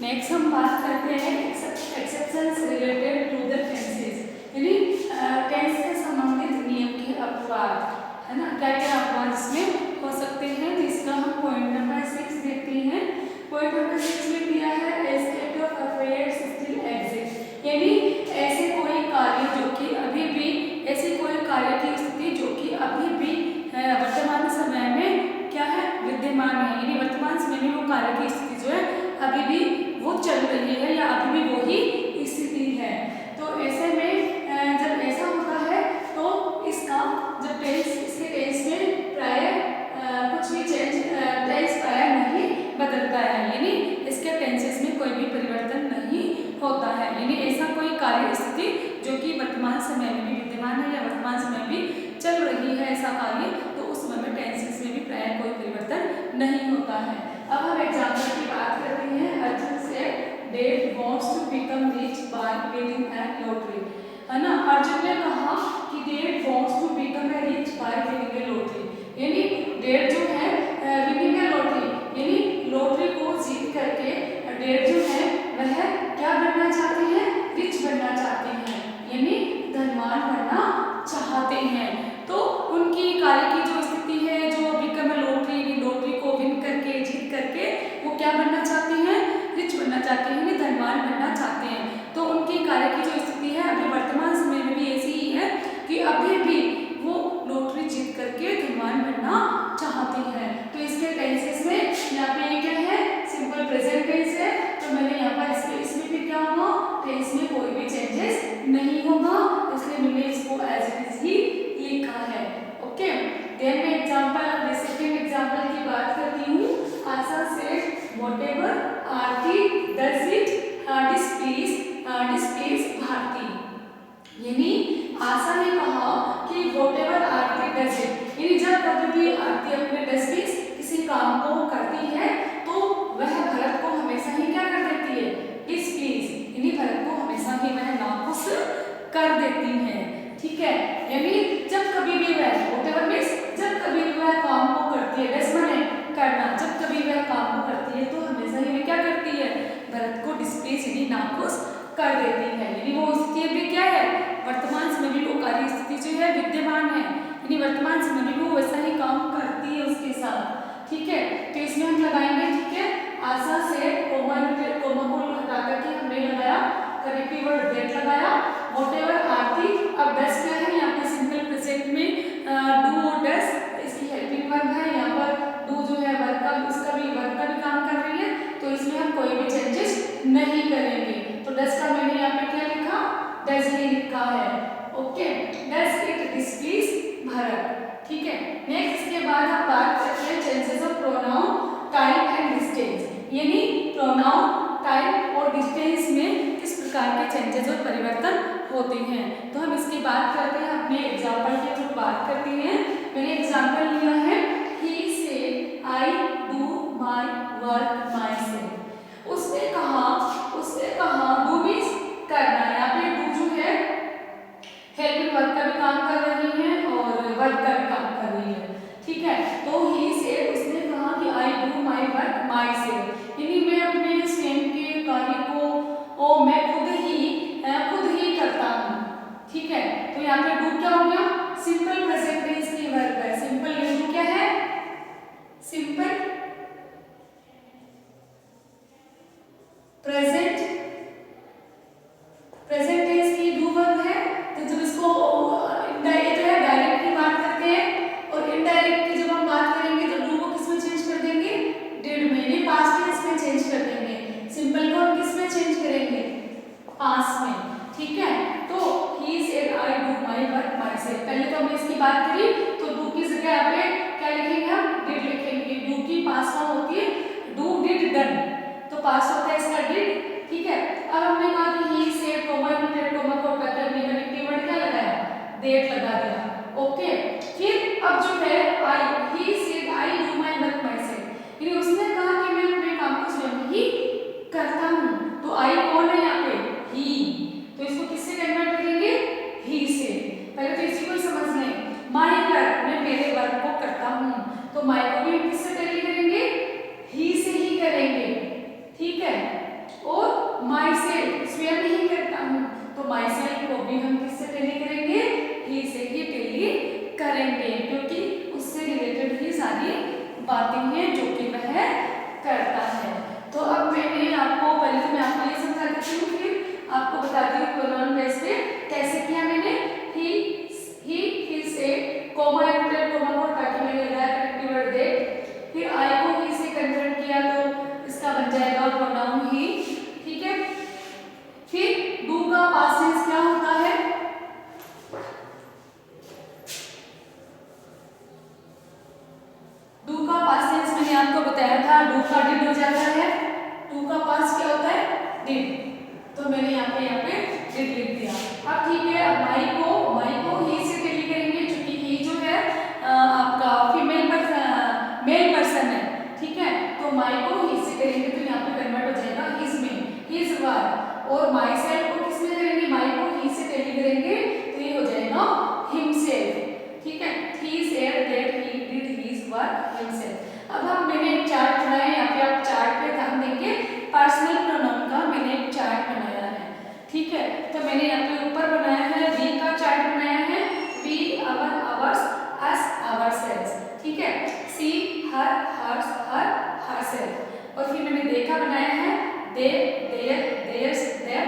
Next हम बात करते हैं exceptions related to the tenses, यानी टेंस से संबंधित नियम के अपवाद, है ना। क्या क्या अपवाद इसमें हो सकते हैं, तो इसका हम पॉइंट नंबर 6 देखते हैं। पॉइंट नंबर 6 में दिया है state of affairs still exist, यानी ऐसे कोई कार्य जो कि अभी भी, ऐसे कोई कार्य की स्थिति जो कि अभी भी वर्तमान समय में क्या है, विद्यमान है, यानी वर्तमान समय में वो कार्य की स्थिति जो है अभी भी वो चल रही है या अभी भी वही स्थिति है। तो ऐसे में जब ऐसा होता है तो इसका जब टेंस, इसके टेंस में प्राय कुछ भी टेंस प्राय नहीं बदलता है, यानी इसके टेंसेस में कोई भी परिवर्तन नहीं होता है, यानी ऐसा कोई कार्य स्थिति जो कि वर्तमान समय में भी विद्यमान है या वर्तमान समय भी चल रही है ऐसा कार्य, तो उस समय में टेंसेस में भी प्राय कोई परिवर्तन नहीं होता है। अब हम एग्जाम्पल की बात करते हैं। अर्जुन से Dave wants to become rich by winning a lottery, है ना। अर्जुन ने कहा कि Dave wants to become a rich by winning a lottery, यानी डेव जो है विनिंग ए लॉटरी, यानी लॉटरी को जीत करके डेव जो है वह क्या बनना चाहते हैं, रिच बनना चाहते हैं, यानी धनवान बनना चाहते हैं। तो उनकी कार्य की जो स्थिति है, जो बिकम ए लॉटरी, लॉटरी को विन करके, जीत करके वो क्या बनना चाहते हैं, रिच बनना चाहते हैं, धनवान बनना चाहते हैं। तो उनकी कार्य की जो स्थिति है अभी वर्तमान समय में भी ऐसी ही है कि अभी भी वो लॉटरी जीत करके धनवान बनना चाहती है। तो इसके टेंसेस में यहाँ पे क्या है, सिंपल प्रेजेंट टेंस है, तो मैंने यहाँ पर इसमें भी क्या होगा, टेंस में कोई भी चेंजेस नहीं होगा, इसलिए मैंने इसको एज इट इज ही लिखा है। ओके, देन मैं एग्जांपल, सेकंड एग्जांपल की बात करती हूँ। आशा से whatever Aarti does it displeases Bharti, यानी आशा ने कहा कि व्हाटएवर आरती डज इट, यानी जब कभी भी आरती अपने डस्टबिन किसी काम को करती है तो वह भरत को हमेशा ही क्या कर देती है, डिस्प्लेज, यानी भरत को हमेशा ही वह नाखुश कर देती है। ठीक है, यानी जब कभी भी वह, व्हाटएवर मींस जब कभी भी वह काम को करती है, डज माने करना, जब कभी वह काम को करती है तो हमेशा ही वह क्या करती है, भरत को डिस्प्लेज यानी नाखुश कर देती है, यानी वो स्थिति अभी क्या है, वर्तमान समय में वो कार्य स्थिति जो है विद्यमान है, यानी वर्तमान समय में वो वैसा ही काम करती है उसके साथ। ठीक है, तो इसमें हम लगाएंगे, ठीक है, आशा से कोमा को हटा करके हमने लगाया करेक्टिव वर्ड दैट लगाया, व्हाटएवर आरती, अब डस क्या है, यहाँ पे सिंपल प्रेजेंट में डू और डस इसकी हेल्पिंग वर्ब है, यहाँ पर डू जो है वर्ब का, इसका भी वर्ब का भी काम कर रही है, तो इसमें हम कोई भी चेंजेस नहीं करेंगे। तो डस का मैंने यहाँ पे क्या लिखा, डज ही लिखा है। Okay, does it displays Bharat. ठीक है, नेक्स्ट के बाद हम बात करते हैं changes of pronoun time and distance, यानी प्रोनाउन टाइम और डिस्टेंस में किस प्रकार के चेंजेस और परिवर्तन होते हैं। तो हम इसकी बात करते हैं, अपने एग्जाम्पल के थ्रू बात करते हैं। मैंने एग्जाम्पल लिया है, ही said I do my work my self, उसने कहा डू मींस करना, यहाँ पे डू जो है हेल्पिंग वर्ब का भी काम कर रही है और वर्ब का भी काम कर रही है। ठीक है, तो ही सेड, उसने कहा कि आई do my work myself, यानी मैं अपने स्वयं के कार्य को मैं खुद ही करता हूँ। ठीक है, तो यहाँ पे डू क्या हो गया, सिंपल प्रेजेंट टेंस की वर्ब है, सिंपल डू क्या है, सिंपल प्रेजेंट टेंस की डू वर्ब है। तो जब इसको डायरेक्ट की बात करते हैं और इनडायरेक्ट की जब हम बात करेंगे तो डू को किसमें चेंज कर देंगे, डिड में, नहीं पास्ट टेंस में चेंज कर देंगे। सिंपल को हम किसमें चेंज करेंगे, पास्ट में। ठीक है, तो ही said I do my work my self, पहले तो हमने इसकी बात करी, तो डू की जगह यहाँ पे क्या लिखेंगे, हम डिड लिखेंगे। डू की पास्ट फॉर्म होती है डू डिड डन, तो पास्ट होता है इसका डिड। ठीक है, अब हमने कहा कि ही सेड कोमा को करने का कीवर्ड क्या लगाया, दैट लगा दिया। ओके, फिर अब जो है I, he said I do my work myself, यानी उसने कहा कि मैं अपने काम को स्वयं ही करता हूँ। तो आई कौन है यहाँ पे, ही, तो इसको किससे कन्वर्ट करेंगे, ही से। पहले तो इसी को समझ लें, माय वर्क, मैं मेरे वर्क को करता हूँ, तो माय को भी किससे करेंगे, ही से ही करेंगे। ठीक है, आपको बताया था डू का डिड हो जाता है, टू का पास्ट क्या होता है, डिड, तो मैंने यहाँ पे डिड लिख दिया। अब ठीक है, अब माई को ही से टेली करेंगे, क्योंकि ही जो है आपका मेल पर्सन है, ठीक है, तो माई को ही से करेंगे तो यहाँ पे कन्वर्ट हो जाएगा हिज में, हिज वर्क, और माई सेल्फ को किसमें करेंगे, माई को ही से टेली करेंगे तो ये हो जाएगा हिमसेल्फ, ठीक है, he said that he did his work himself. अब मैंने एक चार्ट बनाया, यहाँ पे आप चार्ट पे ध्यान देंगे, पर्सनल प्रोनाउन का मैंने एक चार्ट बनाया है, ठीक है, तो मैंने यहाँ पे ऊपर बनाया है वी का चार्ट बनाया है, we, our, ours, us, ourselves, ठीक है, सी, हर, हर्स, हरसेल्फ, और फिर मैंने दे का बनाया है they, their, theirs, their,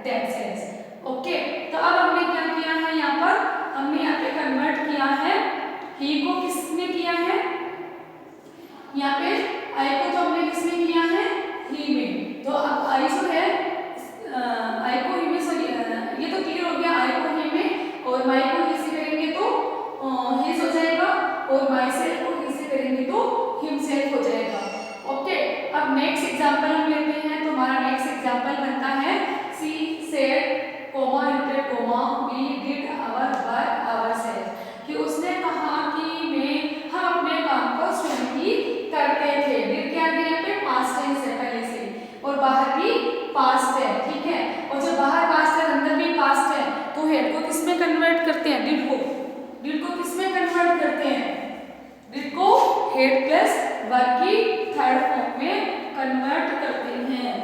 themselves. Okay, तो अब हमने क्या किया है, यहाँ पर हमने यहाँ पे कन्वर्ट किया है ही को, किसने किया है, यहाँ पे आई को तो हमने किसमें किया है, ही में, तो अब आई जो है आई को ही में, सॉरी ये तो क्लियर हो गया, आई को ही में, और माई को ही से करेंगे तो हिज हो जाएगा, और माई सेल्फ को ही से करेंगे तो हिमसेल्फ हो जाएगा। ओके, अब नेक्स्ट एग्जांपल हम लेते हैं, तो हमारा नेक्स्ट एग्जांपल बनता है सी सेड कोमा इंटर comma we did our work ourself, कि उसने कहा कि हम अपने काम को स्वयं ही करते थे, डिड क्या है यहाँ पे पास्ट टेंस है पहले से, और बाहर भी पास्ट है, ठीक है, और जब बाहर पास्ट है अंदर भी पास्ट है, तो हेड को किसमें कन्वर्ट करते हैं, डिड को किसमें कन्वर्ट करते हैं, डिड को हेड प्लस वर्क की थर्ड फॉर्म में कन्वर्ट करते हैं।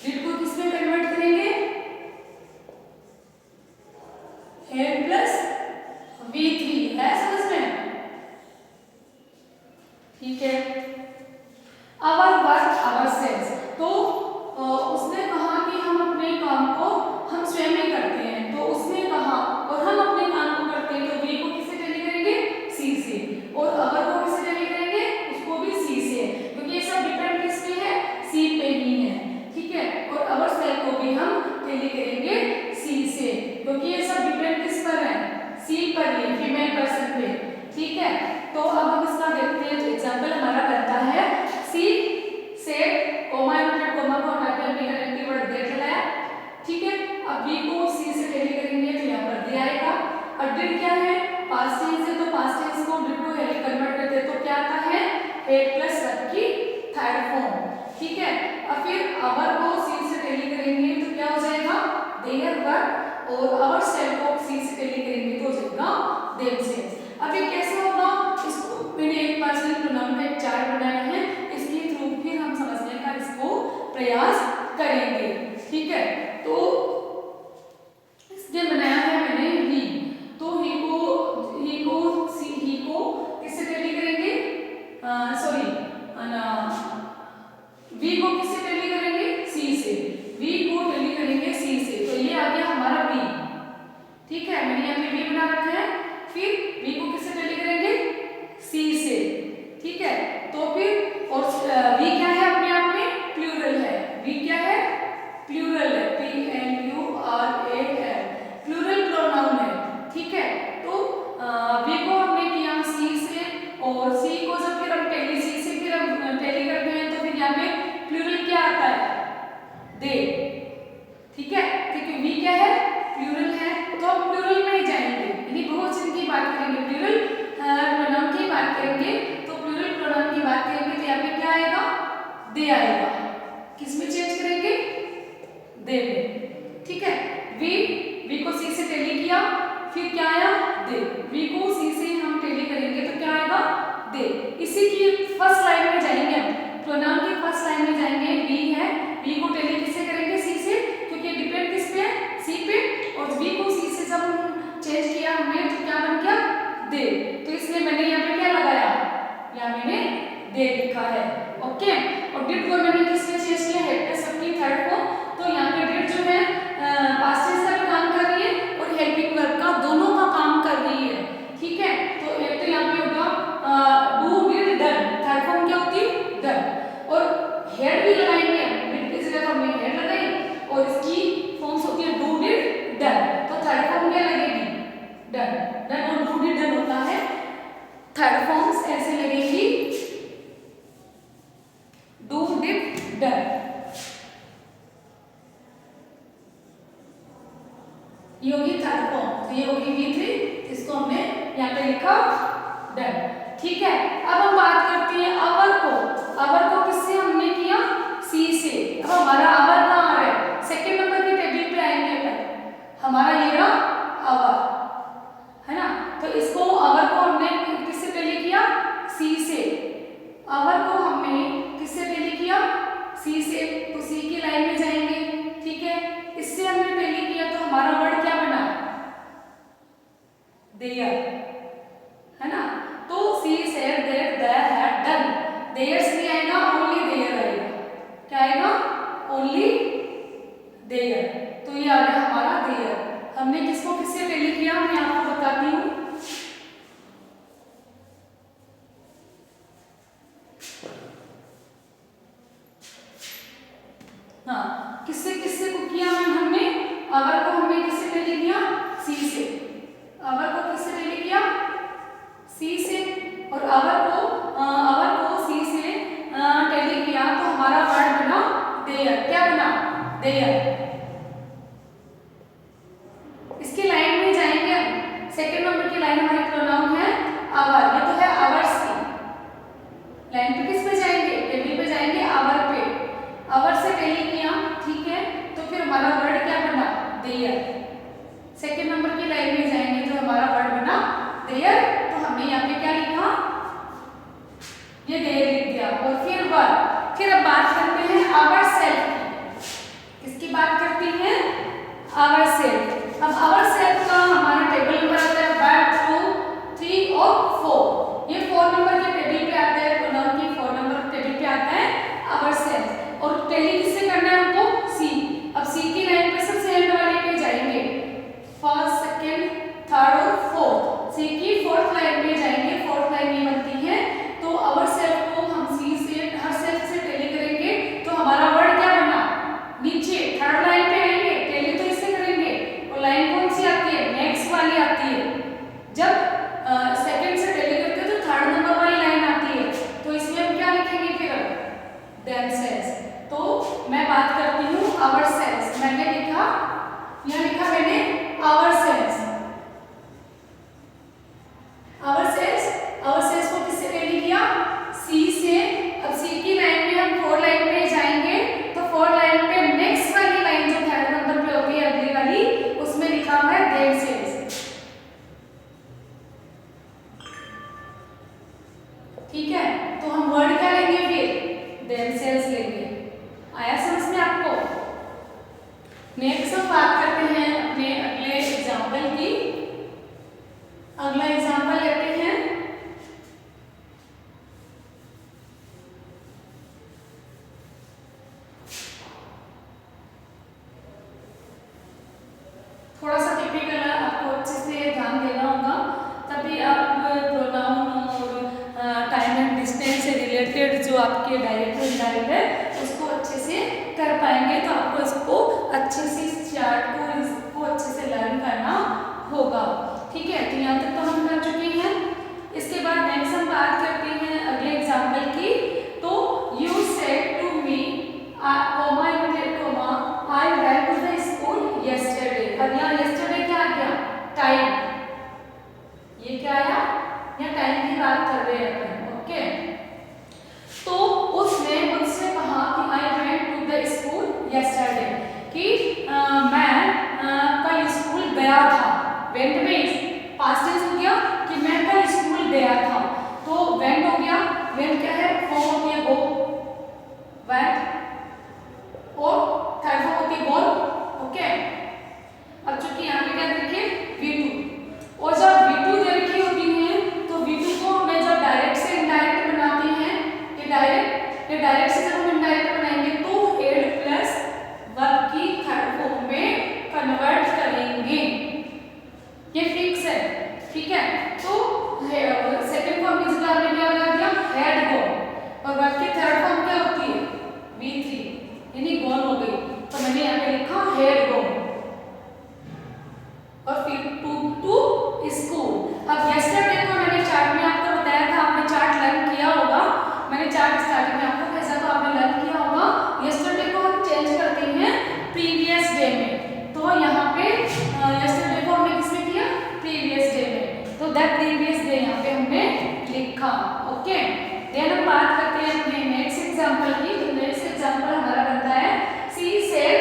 डिड को किसमें कन्वर्ट करेंगे, हेड प्लस V3 है, समझ में, ठीक है। आवर वर्क आवरसेल्व्स, तो उसने कहा कि हम अपने काम को हम स्वयं ही करते हैं, तो उसने कहा, और हम अपने काम को करते हैं, तो वी को किससे टेली करेंगे, सी से, और अवर को किससे टेली करेंगे, उसको भी सी से, क्योंकि ये सब डिपेंड किस पे है, सी पे ही है, ठीक है, और अवर सेल्फ को भी हम टेली करेंगे सी से, क्योंकि ये सब डिपेंड किस पर है, सी पर ही, फीमेल पर्सन पे, ठीक है। तो अब हम इसका देखते हैं, एग्जांपल हमारा बनता है she said comma inverted comma को हटा के हमने कनेक्टिव वर्ड दे लगाया, ठीक है, अब वी को सी से टेली करेंगे तो यहाँ पर दे आएगा, और डिड क्या है, पास्ट टेंस है, तो पास्ट टेंस को डिड को हेड कन्वर्ट करते हैं तो क्या आता है, हेड प्लस वर्ब की थर्ड फॉर्म, ठीक है, और फिर अवर को सी से टेली करेंगे तो क्या हो जाएगा, देयर वर्क, और अवर सेल्फ को सी से टेली करेंगे तो हो जाएगा देमसेल्व्स। अब ये कैसे होगा, इसको मैंने एक पर्सनल प्रोनाउन का एक चार्ट बनाया है, इसके थ्रू फिर हम समझने का इसको प्रयास करेंगे, ठीक है। तो इसलिए बनाया है मैंने ही, तो ही को किससे टेली करेंगे, सॉरी वी को किससे टेली करेंगे, सी से, वी को टेली करेंगे सी से, तो ये आ गया हमारा वी, ठीक है, मैंने यहाँ पे वी बना रखा है, फिर वी को किससे टेली करेंगे, सी से, ठीक है, तो फिर और वी क्या है, अपने आप में प्लूरल है, वी क्या है, प्लूरल है, PLURAL, प्लूरल प्रोनाउन है, ठीक है, तो वी को हमने किया सी से, और सी को जब फिर हम टेली सी से फिर हम टेली करते हैं, तो फिर यहाँ पे प्लूरल क्या आता है, दे, ठीक है, क्योंकि वी क्या है, प्लूरल है, तो हम प्लूरल में ही जाएंगे, यानी बहुवचन की बात करेंगे, प्लूरल प्रोनाउन की बात करेंगे, तो प्लूरल प्रोनाउन की बात करेंगे तो यहाँ पे क्या आएगा, दे आएगा, किसमें चेंज करेंगे, दे में, ठीक है, वी को सी से टेली किया, फिर क्या आया, दे, वी को सी से हम टेली करेंगे तो क्या आएगा, दे। इसी की फर्स्ट लाइन में जाएंगे हम, प्रोनाउन की फर्स्ट लाइन थर्ड फॉर्म्स ऐसे लगेगी, डू डिड डन, ये होगी थर्ड फॉर्म, तो ये होगी V3, इसको हमने यहाँ पे लिखा डन। ठीक है, अब हम बात करते हैं अवर को। अवर को किससे हमने किया? सी से। अब हमारा अवर कहाँ आ रहा है? सेकेंड नंबर की टेबल पे आएंगे अपन, हमारा ये रहा अवर, है ना। तो इसको अवर को हमने किससे पहले किया? सी से। अवर को हमने किससे पहले किया? सी से, तो सी की लाइन में जाएंगे। ठीक है, इससे हमने पहले किया तो हमारा वर्ड क्या बना? देयर, है ना। तो she said that they had done, theirs नहीं आएगा, ओनली देयर आएगा। क्या आएगा? Only there. तो ये आ गया हमारा देयर। हमने किसको किससे पहले किया मैं आपको बताती हूँ। हाँ, किससे किससे को किया हमने? अवर को हमने किससे पहले किया? सी से। अवर को किससे पहले किया? सी से। और अवर को सी से पहले किया तो हमारा वर्ड बना देयर। क्या बना? देयर। इसकी लाइन में जाएंगे हम, सेकेंड नंबर की लाइन हमारी प्रोनाउन है आवर, ये तो है आवर्स की लाइन पे। किस पे जाएंगे? टेबल पे जाएंगे, आवर पे। आवर से पहले किया, ठीक है, तो फिर हमारा वर्ड क्या बना? देयर। सेकेंड नंबर की लाइन में जाएंगे तो हमारा वर्ड बना देयर, तो हमने यहाँ पे क्या लिखा? ये देयर लिख दिया। और फिर वर्ड, फिर अब बात करते हैं आवर सेल्फ की। किसकी बात करते हैं? Ourself. अब आवर सेल्फ का हमारा टेबल नंबर आता है 1 2 3 और 4। ये 4 नंबर के टेबल पे आता है, प्रोनाउन की 4 नंबर टेबल पे आता है आवर सेल्फ। और पहले किससे करना है हमको? सी। अब सी की लाइन पे सबसे एंड वाले पे जाएंगे, फर्स्ट सेकेंड थर्ड और फोर्थ। सी की फोर्थ लाइन पे जाएंगे, फोर्थ लाइन ये बनती है। तो आवर सेल्फ को हम सी से, हर सेल्फ से टेली करेंगे तो हमारा वर्ड क्या बना? नीचे थर्ड लाइन पे आएंगे, टेली तो इससे करेंगे। और लाइन कौन सी आती है? नेक्स्ट वाली आती है। जब सेकंड से टेली करते हैं तो थर्ड नंबर वाली लाइन आती है, तो इसमें हम क्या लिखेंगे फिर? themselves। तो मैं बात करती हूँ आवर सेल्स। मैंने लिखा, यहाँ लिखा मैंने ourselves. Ourselves, ourselves को किससे पहले किया? सी से। अब सी की लाइन में हम 4 लाइन पे जाएंगे, तो 4 लाइन पे नेक्स्ट वाली लाइन जो थर्ड नंबर पे होगी अगली वाली, उसमें लिखा हुआ है themselves। ठीक है, तो हम वर्ड क्या लेंगे फिर? themselves लेंगे। आया समझ में आपको? नेक्स्ट हम बात करते हैं अपने अगले एग्जाम्पल की। अगला एग्जाम्पल लेते हैं, थोड़ा सा टिपिकल है, आपको अच्छे से ध्यान देना होगा, तभी आप प्रोनाउन और टाइम एंड डिस्टेंस से रिलेटेड जो आपके डायरेक्ट और इनडायरेक्ट है उसको अच्छे से कर पाएंगे। तो आपको इसको अच्छे से, इस चार्ट को, इसको अच्छे से लर्न करना होगा। ठीक है, तो यहाँ तक तो हम कर चुके हैं। इसके बाद नेक्स्ट हम बात करते हैं अगले एग्जाम्पल की। तो you said to me comma inverted comma I went to the school yesterday. अब यहाँ यस्टरडे क्या आ गया? टाइम। ये क्या आया? यहाँ टाइम की बात कर रहे हैं अपन। ओके, तो उसने मुझसे कहा कि I went to the school yesterday, कि मैं कल स्कूल गया था। वेंट में पास्ट टेंस हो गया कि मैं कल स्कूल गया था, तो वेंट हो गया। वेंट क्या है? फॉर्म होती है गो, वेंट, और थर्ड फॉर्म होती है गोल। ओके, अब चूंकि यहाँ पे क्या देखिए V2, और जब V2 दे रखी होती है तो V2 को हमें जब डायरेक्ट से इनडायरेक्ट बनाते हैं, ये डायरेक्ट से जब हम इनडायरेक्ट बनाएंगे तो एड प्लस वर्ब की थर्ड फॉर्म में कन्वर्ट करेंगे। ये फिक्स है, ठीक है। तो सेकंड फॉर्म की जगह हमने क्या बना दिया? Had gone. और वर्ब की थर्ड फॉर्म क्या होती है? V3, यानी गॉन हो गई, तो मैंने यहाँ पे लिखा हैड गॉन। और फिर टू स्कूल। अब यस्टरडे को मैंने चार्ट में आपको बताया द प्रीवियस डे यहाँ पे हमने लिखा। ओके, देन हम बात करते हैं अपने नेक्स्ट एग्जांपल की। तो नेक्स्ट एग्जांपल हमारा बनता है सी सेड,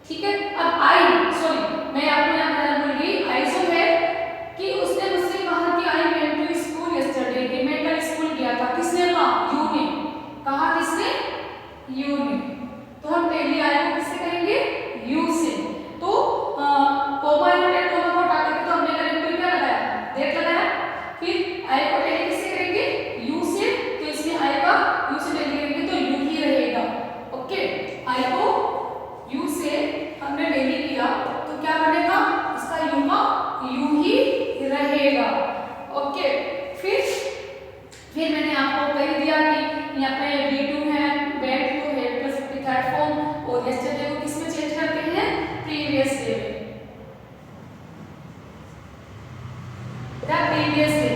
ठीक है। अब आई, सॉरी मैं आपको यहाँ पर भूल गई, आई जो है कि उसने मुझसे कहा कि I went to school yesterday, कि मैं कल स्कूल गया था। किसने कहा? यू ने कहा। किसने? यू ने। तो हम पहले आई को किससे करेंगे? यू से। तो कोमा इनवर्टेड कोमा को हटा करके तो हमने करेक्टर क्या लगाया? दैट लगाया। फिर आई को पहले किससे करेंगे? यू से। तो इसमें आई का यू से पहले करेंगे तो यू ही रहेगा। ओके, आई को यू से हमने पहले किया तो क्या बनेगा? इसका यू का यू ही रहेगा। ओके, फिर मैंने आपको कह दिया कि यहाँ पे V2 है, वेंट तो है प्लस थर्ड फॉर्म, और यस्टरडे को किसमें चेंज करते हैं? प्रीवियस डे में। द प्रीवियस डे,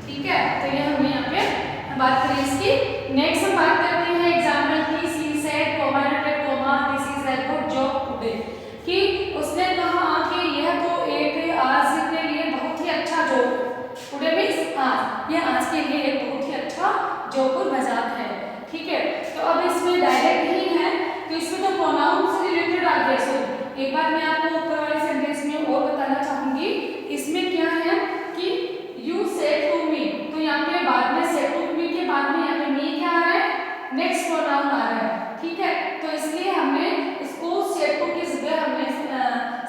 ठीक है। तो ये हमने यहाँ पे बात करी इसकी। नेक्स्ट हम बात करते हैं एग्जाम्पल की। She said comma comma this is a good job today, कि उसने कहा कि यह तो एक आज के लिए बहुत ही अच्छा जॉब, टुडे मींस आज, ये आज के लिए एक बहुत ही अच्छा जॉब और मजाक है, ठीक है। तो अब इसमें डायरेक्ट नहीं है तो इसमें तो प्रोनाउन से रिलेटेड आ गया। सो एक बात मैं आपको ऊपर वाले सेंटेंस में और बताना चाहूंगी। इसमें क्या है कि यू सेड टू मी, तो यहाँ पे बाद में सेड टू मी के बाद में यहाँ पे मी क्या आ रहा है? नेक्स्ट प्रोनाउन आ रहा है, ठीक है। तो इसलिए हमने इसको सेड टू की जगह हमने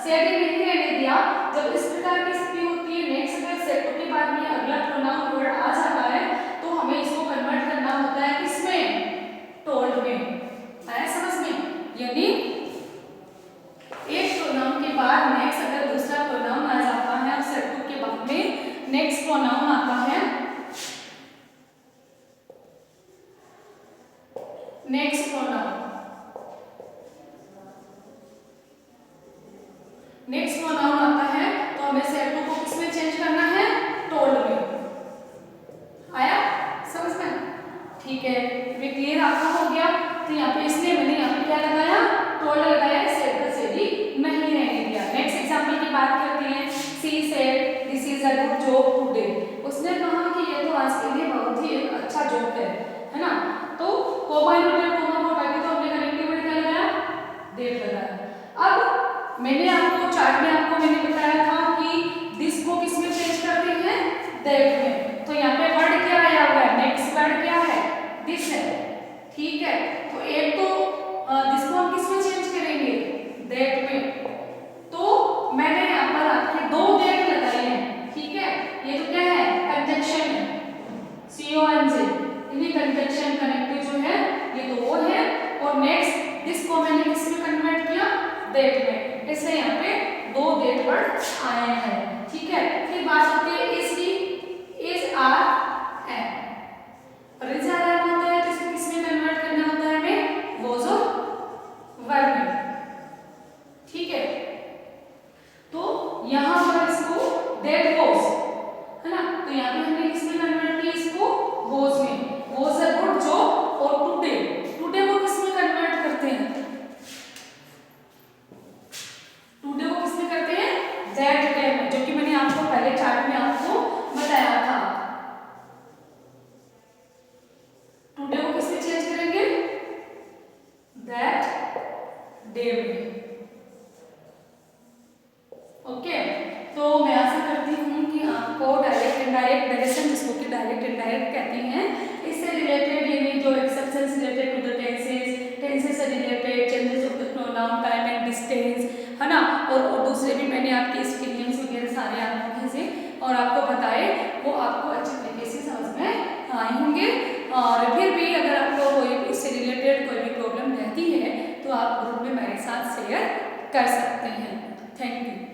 सेड ही नहीं रहने दिया। जब इस प्रकार की स्थिति होती है, नेक्स्ट अगर सेड टू के बाद में अगला प्रोनाउन वर्ड आ जाता है तो हमें इसको कन्वर्ट करना होता है किसमें? टोल्ड में। आया समझ में? यानी एक प्रोनाउन के बाद नेक्स्ट अगर दूसरा प्रोनाउन आ जाता है, सेड टू के बाद में नेक्स्ट प्रोनाउन आता है, नेक्स्ट प्रोनाउन आता है तो हमें सेड टू को किसमें चेंज करना है? टोल्ड में। आया समझ में? ठीक है, ये क्लियर आपका हो गया। तो यहाँ पे इसलिए मैंने यहाँ पे क्या लगाया? टोल्ड लगाया, सेड का सेड ही नहीं रहने दिया। नेक्स्ट एग्जांपल की बात करते हैं। She said this is a good job today, उसने कहा कि ये तो आज के लिए बहुत ही एक अच्छा जॉब है ना। तो कोमा इनवर्टेड कोमा को हटा के तो हमने कनेक्टिव वर्ड क्या लगाया? दैट लगाया। अब मैंने आपको चार्ट में आपको मैंने बताया था कि दिस को किसमें चेंज करते हैं? दैट में। तो यहाँ पे वर्ड क्या आया हुआ है? नेक्स्ट वर्ड क्या है? दिस है, ठीक है। तो एक तो दिस को हम किसमें चेंज करेंगे? दैट में। तो मैंने यहाँ पर आपके दो दैट लगाए हैं, ठीक है। ये तो क्या है? कंजंक्शन है, CONJ, यानी कंजंक्शन कनेक्टिव जो है ये तो वो है। और नेक्स्ट दिस को मैंने किसमें कन्वर्ट किया? दैट में। इसलिए यहाँ पे दो दैट वर्ड आए हैं, ठीक है। फिर बात होती है इज की। इज आर एम, और इज आर एम होता है तो इसको किसमें कन्वर्ट करना होता है हमें? वॉज और वर्ब में, ठीक है। तो यहाँ पर इसको दैट वॉज है ना, तो यहाँ पे हमने किसमें कन्वर्ट किया? इसको वॉज में। वॉज अ गुड जॉब, और टुडे, टुडे को किसमें कन्वर्ट करते हैं? टुडे को किसमें करते हैं? दैट डे में, जो कि मैंने आपको पहले चार्ट में आपको बताया था। टुडे को किसमें चेंज करेंगे? दैट डे में। ओके, तो मैं आशा करती हूँ कि आपको डायरेक्ट इनडायरेक्ट डायरेक्शन, जिसको कि डायरेक्ट इनडायरेक्ट कहते हैं, इससे रिलेटेड यानी जो एक्सेप्शन से related to the tenses, tenses से related changes of the pronoun, time and distance, है ना। और दूसरे भी मैंने आपके इसके नियम्स वगैरह सारे आपको भेजे और आपको बताए, वो आपको अच्छे तरीके से समझ में आए होंगे। और फिर भी अगर आपको कोई इससे रिलेटेड कोई भी प्रॉब्लम रहती है तो आप ग्रुप में मेरे साथ शेयर कर सकते हैं। Thank you.